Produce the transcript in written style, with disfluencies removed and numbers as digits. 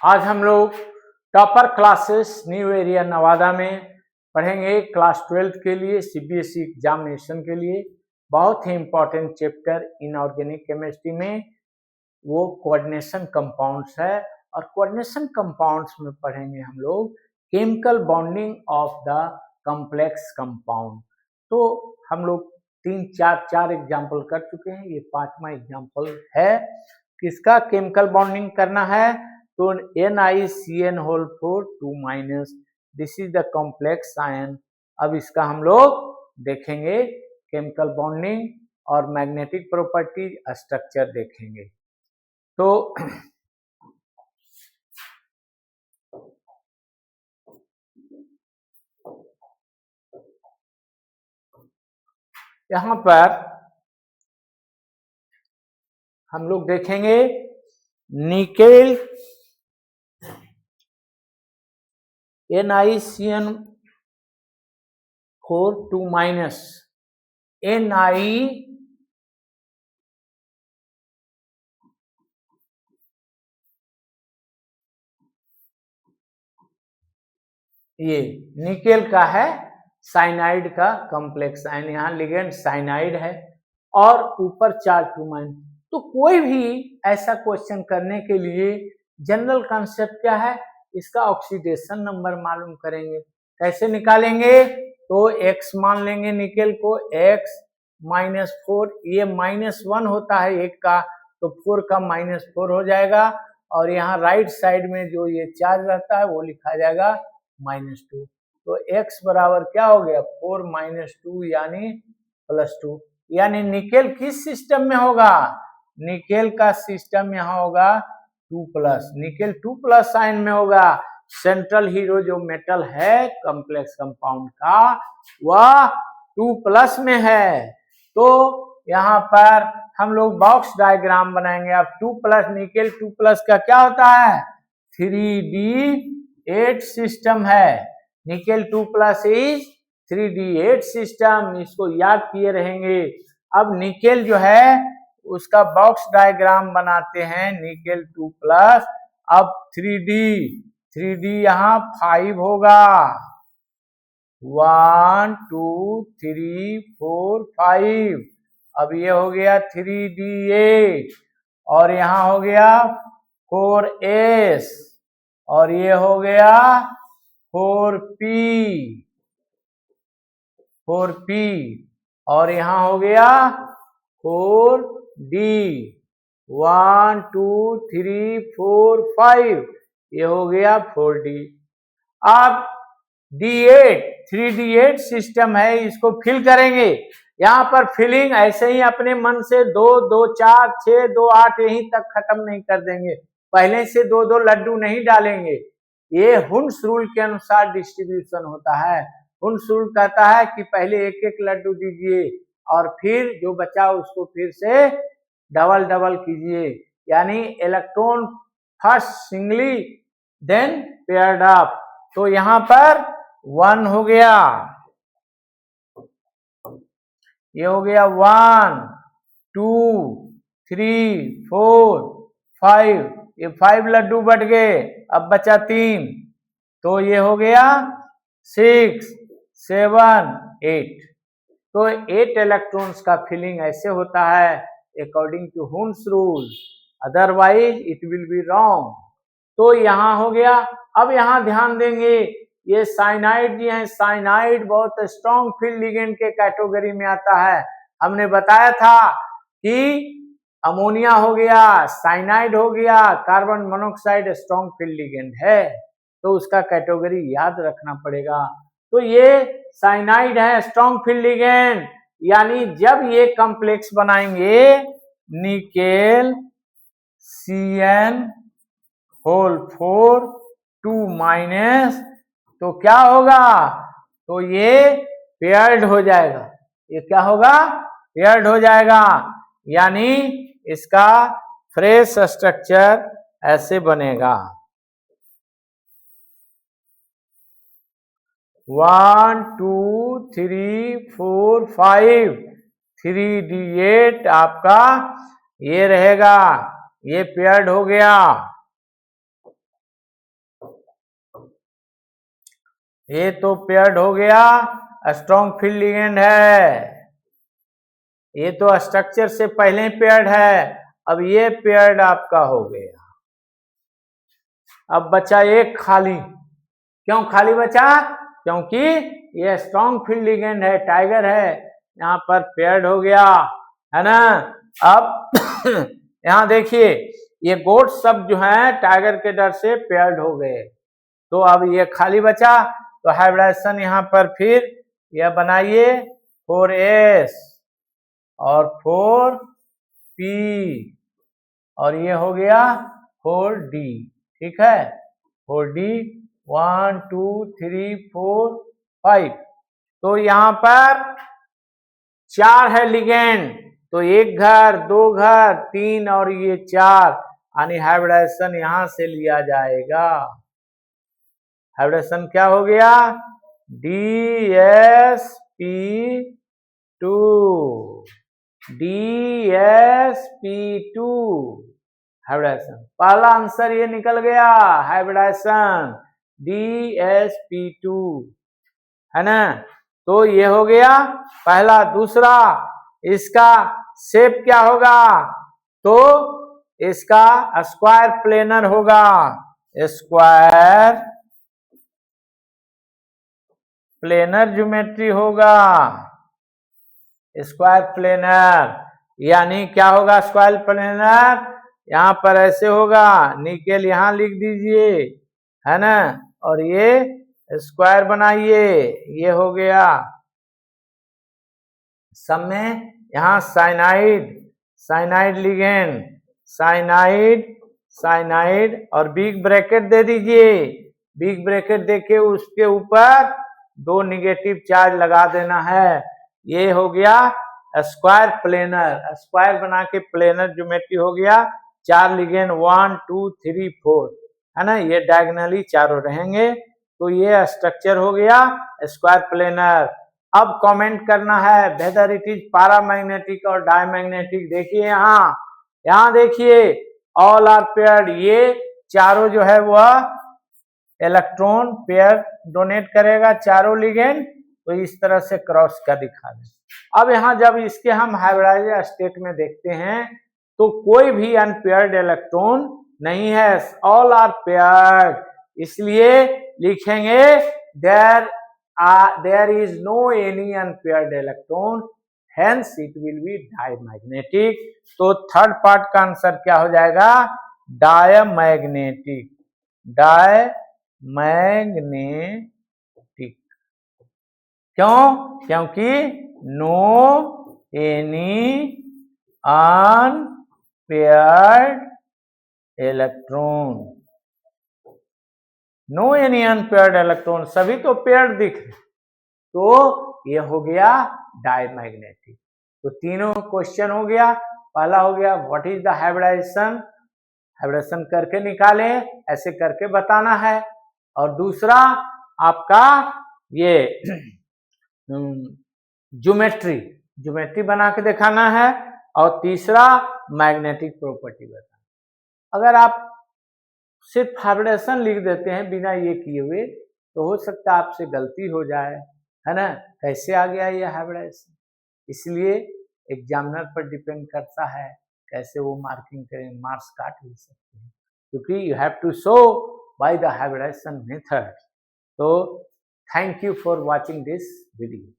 आज हम लोग topper classes new area Nawada में पढ़ेंगे क्लास 12 के लिए सीबीएसई एग्जामिनेशन के लिए बहुत ही इम्पोर्टेंट चैप्टर इनऑर्गेनिक केमिस्ट्री में वो कोऑर्डिनेशन कंपाउंड्स है। और कोऑर्डिनेशन कंपाउंड्स में पढ़ेंगे हम लोग chemical bonding of the complex compound. तो हम लोग चार एग्जाम्पल कर चुके हैं, ये 5वां एग्जाम्पल है। किसका केमिकल बॉन्डिंग करना है? तो NiCN4 2-, this is the complex ion. अब इसका हम लोग देखेंगे केमिकल बॉन्डिंग और मैग्नेटिक प्रॉपर्टीज, स्ट्रक्चर देखेंगे। तो यहां पर हम लोग देखेंगे निकेल NiCN4 2-, Ni ये निकेल का है, साइनाइड का कॉम्प्लेक्स आयन, यहाँ लिगेंड साइनाइड है और ऊपर चार्ज 2-। तो कोई भी ऐसा क्वेश्चन करने के लिए जनरल कॉन्सेप्ट क्या है? इसका ऑक्सीडेशन नंबर मालूम करेंगे। कैसे निकालेंगे? तो x मान लेंगे निकेल को, x -4, ये -1 होता है एक का, तो 4 का -4 हो जाएगा। और यहाँ राइट साइड में जो ये चार्ज रहता है वो लिखा जाएगा -2। तो x बराबर क्या हो गया? 4 - 2 यानी +2। यानी निकेल किस सिस्टम में होगा? निकेल का सिस्टम यहाँ होगा 2+, निकेल 2+ आयन में होगा। सेंट्रल हीरो जो मेटल है कॉम्प्लेक्स कंपाउंड का वह 2+ में है। तो यहाँ पर हम लोग बॉक्स डायग्राम बनाएंगे। अब 2+, निकेल 2+ का क्या होता है? 3D8 सिस्टम है। निकेल 2+ इज 3D8 सिस्टम, इसको याद किए रहेंगे। अब निकेल जो है उसका बॉक्स डायग्राम बनाते हैं, निकेल 2+। अब 3D यहाँ 5 होगा, 1 2 3 4 5। अब ये हो गया 3D8 और यहाँ हो गया 4S और ये हो गया 4P और यहाँ हो गया 4D, 1 2 3 4 5, ये हो गया 4D। अब D8 3D8 सिस्टम है, इसको फिल करेंगे। यहाँ पर फिलिंग ऐसे ही अपने मन से 2 2 4 6 2 8 यहीं तक खत्म नहीं कर देंगे, पहले से 2 2 लड्डू नहीं डालेंगे। ये हुन्स रूल के अनुसार डिस्ट्रीब्यूशन होता है। हुन्स रूल कहता है कि पहले एक एक लड्डू दीजिए और फिर जो बचा उसको फिर से डबल कीजिए, यानी electron first singly then paired up. तो यहाँ पर 1 हो गया, ये हो गया 1 2 3 4 5, ये 5 लड्डू बढ़ गए, अब बचा 3, तो ये हो गया 6 7 8। तो 8 इलेक्ट्रॉन्स का फिलिंग ऐसे होता है according to Hund's rule, otherwise it will be wrong. तो यहाँ हो गया। अब यहाँ ध्यान देंगे, ये साइनाइड जी हैं, साइनाइड बहुत स्ट्रॉन्ग फील्ड लिगेंड के कैटेगरी में आता है। हमने बताया था कि अमोनिया हो गया, साइनाइड हो गया, carbon monoxide strong field ligand है, तो उसका कैटेगरी याद रखना पड़ेगा। तो ये साइनाइड है स्ट्रॉन्ग फील्ड लिगेंड, यानी जब ये कॉम्प्लेक्स बनाएंगे निकेल CN4 2-, तो क्या होगा? तो ये पेयर्ड हो जाएगा। ये क्या होगा? पेयर्ड हो जाएगा, यानी इसका फ्रेश स्ट्रक्चर ऐसे बनेगा 1 2 3 4 5, 3D8 आपका ये रहेगा, ये पेयर्ड हो गया। ये तो पेयर्ड हो गया, स्ट्रॉन्ग फील्ड लिगेंड है। ये तो स्ट्रक्चर से पहले ही पेयर्ड है, अब ये पेयर्ड आपका हो गया। अब बचा एक खाली। क्यों खाली बचा? क्योंकि ये स्ट्रॉन्ग फील्ड लिगेंड है, टाइगर है, यहाँ पर पेयर्ड हो गया, है ना। अब यहाँ देखिए, ये गोट सब जो है टाइगर के डर से पेयर्ड हो गए, तो अब ये खाली बचा, तो हाइब्रिडाइजेशन यहाँ पर फिर यह बनाइए 4s और 4p और ये हो गया 4d, ठीक है। 4d 1 2 3 4 5, तो यहाँ पर 4 है लिगेंड, तो एक घर, दो घर, 3 और ये 4, यानी हाइब्रिडाइजेशन यहां से लिया जाएगा। हाइब्रिडेशन क्या हो गया? DsP2, DsP2 hybridisation. पहला आंसर ये निकल गया, हाइब्रिडेशन DsP2, है ना। तो ये हो गया पहला। दूसरा, इसका शेप क्या होगा? तो इसका स्क्वायर प्लेनर होगा, स्क्वायर प्लेनर ज्योमेट्री होगा, स्क्वायर प्लेनर। यानी क्या होगा स्क्वायर प्लेनर? यहां पर ऐसे होगा, निकेल यहां लिख दीजिए, है ना, और ये स्क्वायर बनाइए, ये हो गया। सब में यहां cyanide, cyanide ligand, cyanide, cyanide और बिग ब्रैकेट दे दीजिए। बिग ब्रैकेट देके उसके ऊपर 2 निगेटिव चार्ज लगा देना है। ये हो गया स्क्वायर प्लेनर, स्क्वायर बना के प्लेनर ज्योमेट्री हो गया। 4 लिगेंड 1 2 3 4, है ना, ये डायगोनली चारों रहेंगे, तो ये स्ट्रक्चर हो गया स्क्वायर प्लेनर। अब कमेंट करना है वेदर इट इज पैरामैग्नेटिक और डायमैग्नेटिक। देखिए यहाँ देखिए, ऑल आर पेयर्ड, ये चारों जो है वह इलेक्ट्रॉन पेयर डोनेट करेगा, चारों लिगेंड, तो इस तरह से क्रॉस का दिखा दें। अब यहाँ जब इसके हम हाइब्रिडाइज्ड स्टेट में देखते हैं तो कोई भी अनपेयर्ड इलेक्ट्रॉन नहीं है, ऑल आर पेयर्ड, इसलिए लिखेंगे there is no any unpaired electron, hence it will be diamagnetic। तो थर्ड पार्ट का आंसर क्या हो जाएगा? Diamagnetic, diamagnetic. क्यों? क्योंकि no any unpaired electron, no any unpaired electron, सभी तो पेयर्ड दिख रहे, तो ये हो गया डायमैग्नेटिक। तो तीनों क्वेश्चन हो गया। पहला हो गया what is the hybridization, hybridization करके निकाले, ऐसे करके बताना है। और दूसरा आपका ये ज्योमेट्री, ज्योमेट्री बना के दिखाना है। और तीसरा मैग्नेटिक प्रॉपर्टी बताना। अगर आप सिर्फ हाइब्रिडेशन लिख देते हैं बिना ये किए हुए, तो हो सकता है आपसे गलती हो जाए, है ना, कैसे आ गया ये हाइब्रिडेशन। इसलिए एग्जामिनर पर डिपेंड करता है कैसे वो मार्किंग करें, मार्क्स काट भी सकते हैं, क्योंकि you have to show by the hybridisation method. तो thank you for watching this video.